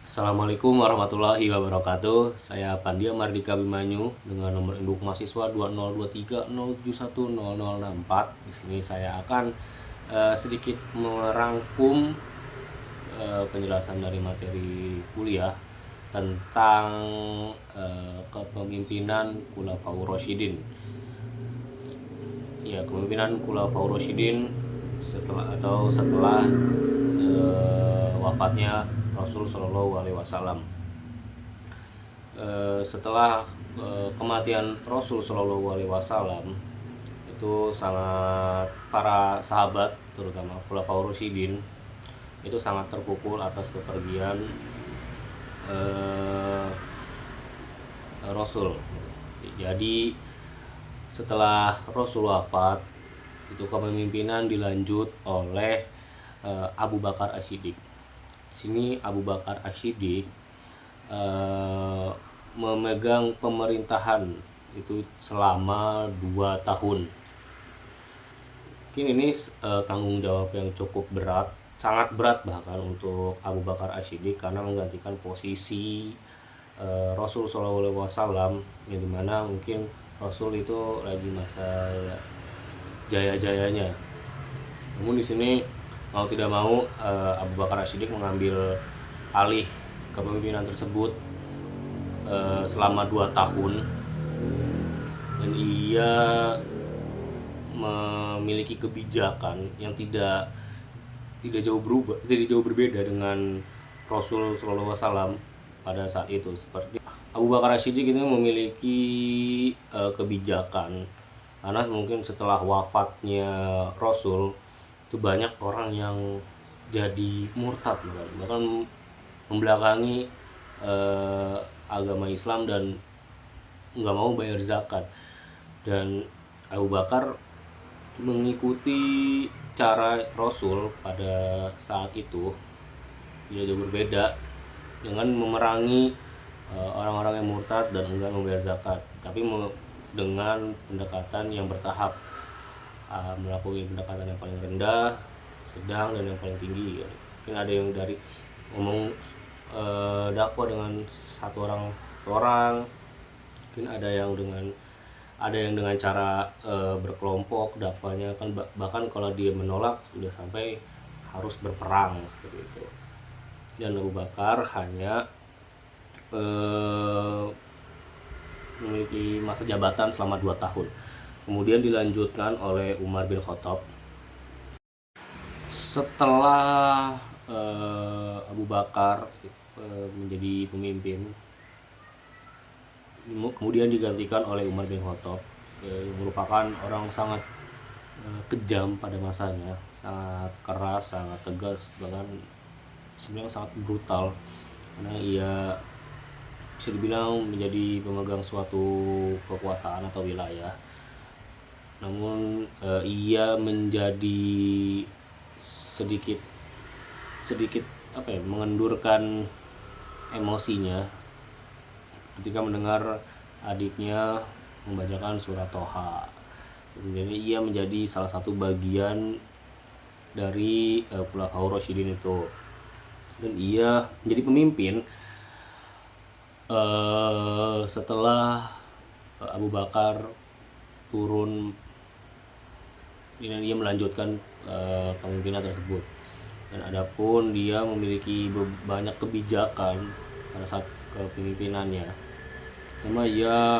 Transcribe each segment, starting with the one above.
Assalamualaikum warahmatullahi wabarakatuh. Saya Pandia Mardika Bimanyu dengan nomor induk mahasiswa 202307100064. Di sini saya akan sedikit merangkum penjelasan dari materi kuliah tentang kepemimpinan Khulafaur Rasyidin. Ya, kepemimpinan Khulafaur Rasyidin setelah wafatnya Rasul Shallallahu Alaihi Wasallam. Setelah kematian Rasul Shallallahu Alaihi Wasallam, itu sangat para sahabat terutama Khulafaur Rasyidin itu sangat terpukul atas kepergian Rasul. Jadi setelah Rasul wafat, itu kepemimpinan dilanjut oleh Abu Bakar As-Siddiq. Di sini Abu Bakar As-Siddiq memegang pemerintahan itu selama 2 tahun. Mungkin ini tanggung jawab yang cukup berat, sangat berat bahkan untuk Abu Bakar As-Siddiq karena menggantikan posisi Rasul Shallallahu Alaihi Wasallam, yang dimana mungkin Rasul itu lagi masa jaya-jayanya. Namun di sini mau tidak mau Abu Bakar As-Siddiq mengambil alih kepemimpinan tersebut selama 2 tahun, dan ia memiliki kebijakan yang tidak jauh berbeda dengan Rasul Shallallahu Alaihi Wasallam pada saat itu. Seperti Abu Bakar As-Siddiq itu memiliki kebijakan, karena mungkin setelah wafatnya Rasul itu banyak orang yang jadi murtad, bahkan membelakangi agama Islam dan nggak mau bayar zakat. Dan Abu Bakar mengikuti cara Rasul pada saat itu, tidak jauh berbeda dengan memerangi orang-orang yang murtad dan enggan membayar zakat, tapi dengan pendekatan yang bertahap, melakukan pendekatan yang paling rendah, sedang, dan yang paling tinggi. Mungkin ada yang dari ngomong dakwah dengan satu orang, mungkin ada yang dengan cara berkelompok dakwahnya, kan bahkan kalau dia menolak sudah sampai harus berperang seperti itu. Dan Abu Bakar hanya memiliki masa jabatan selama 2 tahun. Kemudian dilanjutkan oleh Umar bin Khattab. Setelah Abu Bakar menjadi pemimpin, kemudian digantikan oleh Umar bin Khattab, yang merupakan orang sangat kejam pada masanya, sangat keras, sangat tegas, bahkan sebenarnya sangat brutal, karena ia bisa dibilang menjadi pemegang suatu kekuasaan atau wilayah. Namun ia menjadi sedikit mengendurkan emosinya ketika mendengar adiknya membacakan surat Toha. Jadi ia menjadi salah satu bagian dari Khulafaur Rasyidin itu, dan ia menjadi pemimpin setelah Abu Bakar turun, dan dia melanjutkan kepemimpinan tersebut. Dan adapun dia memiliki banyak kebijakan pada saat kepemimpinannya. Pertama, ia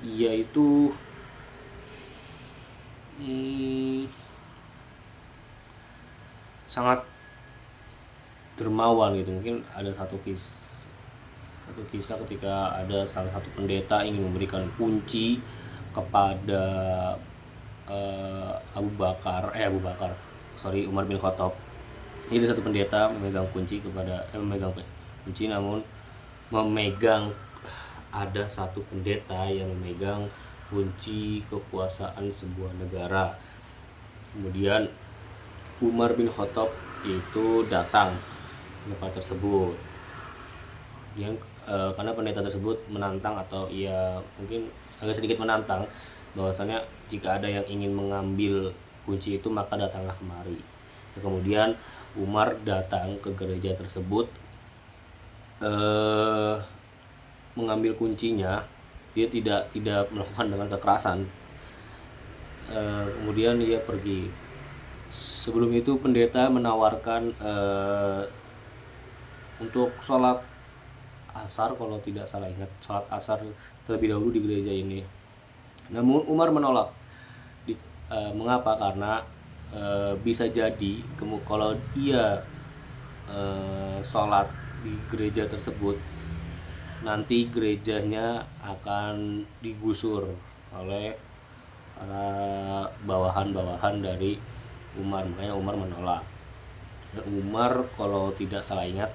ia itu sangat dermawan gitu. Mungkin ada satu kisah ketika ada salah satu pendeta ingin memberikan kunci kepada Umar bin Khattab. Ini ada satu pendeta memegang kunci namun ada satu pendeta yang memegang kunci kekuasaan sebuah negara. Kemudian Umar bin Khattab itu datang ke tempat tersebut, karena pendeta tersebut menantang, atau ia mungkin agak sedikit menantang, bahwasanya jika ada yang ingin mengambil kunci itu, maka datanglah kemari. Kemudian Umar datang ke gereja tersebut, mengambil kuncinya. Dia tidak melakukan dengan kekerasan. Kemudian dia pergi. Sebelum itu pendeta menawarkan untuk sholat asar, kalau tidak salah ingat, sholat asar terlebih dahulu di gereja ini. Namun Umar menolak. Mengapa? Karena bisa jadi kalau ia sholat di gereja tersebut, nanti gerejanya akan digusur oleh para bawahan-bawahan dari Umar. Makanya Umar menolak. Dan Umar kalau tidak salah ingat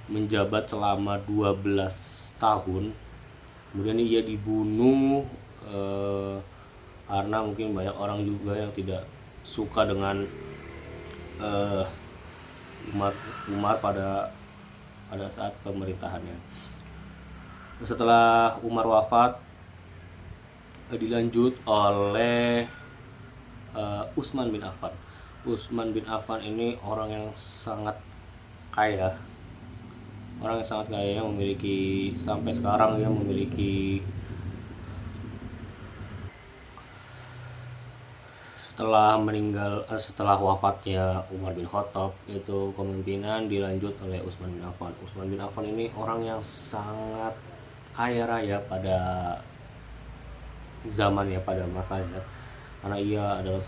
menjabat selama 12 tahun. Kemudian ia dibunuh karena mungkin banyak orang juga yang tidak suka dengan Umar pada saat pemerintahannya. Setelah Umar wafat, dilanjut oleh Utsman bin Affan. Utsman bin Affan ini orang yang sangat kaya, yang memiliki, sampai sekarang ya, memiliki, setelah wafatnya Umar bin Khattab, itu kepemimpinan dilanjut oleh Utsman bin Affan. Utsman bin Affan ini orang yang sangat kaya raya pada zamannya, pada masanya, karena ia adalah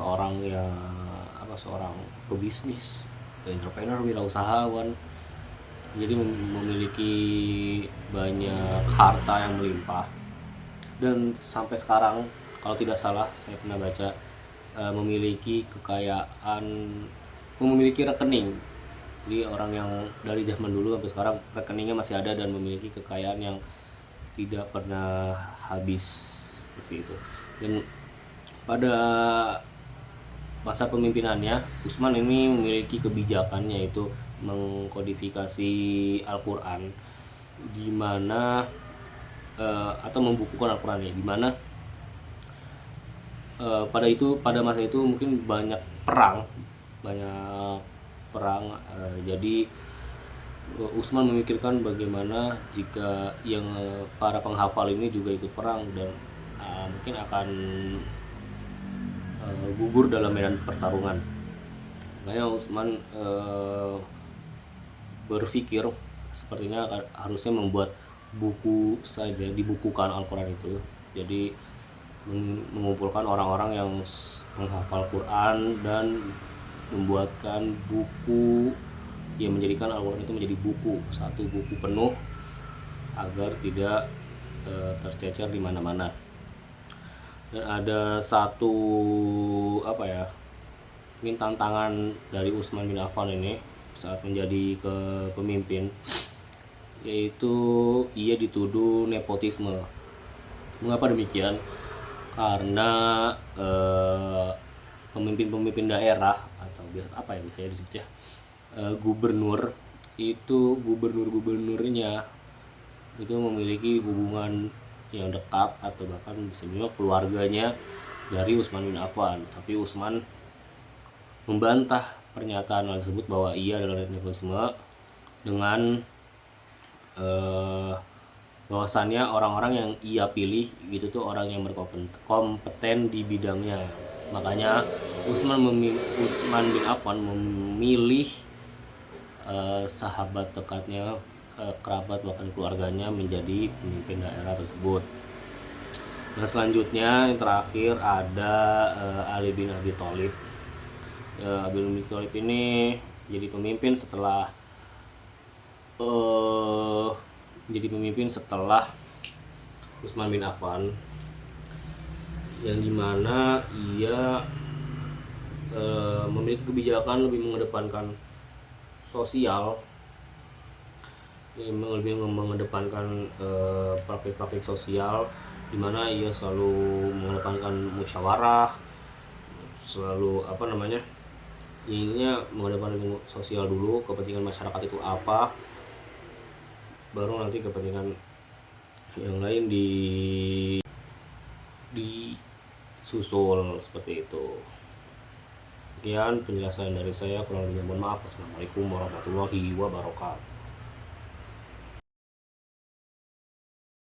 seorang pebisnis, entrepreneur, wirausahawan. Jadi memiliki banyak harta yang melimpah, dan sampai sekarang kalau tidak salah saya pernah baca, memiliki rekening. Jadi orang yang dari zaman dulu sampai sekarang rekeningnya masih ada dan memiliki kekayaan yang tidak pernah habis, seperti itu. Dan pada masa pemimpinannya, Utsman ini memiliki kebijakannya, yaitu mengkodifikasi Al-Quran, di mana atau membukukan Al-Quran, di mana pada masa itu mungkin banyak perang. Jadi Utsman memikirkan bagaimana jika yang para penghafal ini juga ikut perang, dan mungkin akan gugur dalam medan pertarungan. Makanya Utsman berpikir sepertinya harusnya membuat buku saja, dibukukan Al-Quran itu. Jadi mengumpulkan orang-orang yang menghafal Quran dan membuatkan buku yang menjadikan Al-Quran itu menjadi satu buku penuh, agar tidak tercecer di mana-mana. Dan ada satu mungkin tantangan dari Utsman bin Affan ini saat menjadi kepemimpin, yaitu ia dituduh nepotisme. Mengapa demikian? Karena pemimpin-pemimpin daerah, atau bisa disebut gubernurnya itu memiliki hubungan yang dekat, atau bahkan bisa dibilang keluarganya dari Utsman bin Affan. Tapi Utsman membantah pernyataan tersebut bahwa ia adalah nepotisme, dengan bahwasannya orang-orang yang ia pilih gitu tuh orang yang berkompeten di bidangnya. Makanya Utsman bin Affan memilih sahabat dekatnya, kerabat bahkan keluarganya menjadi pemimpin daerah tersebut. Nah, selanjutnya yang terakhir ada Ali bin Abi Thalib. Ali bin Abi Thalib ini jadi pemimpin setelah Utsman bin Affan, yang dimana ia memiliki kebijakan lebih mengedepankan sosial, lebih mengedepankan praktik-praktik sosial, dimana ia selalu mengedepankan musyawarah, selalu inginnya mengedepankan sosial dulu, kepentingan masyarakat itu apa, baru nanti kepentingan yang lain disusul, seperti itu. Sekian penjelasan dari saya, kurang lebihnya mohon maaf. Wassalamualaikum warahmatullahi wabarakatuh.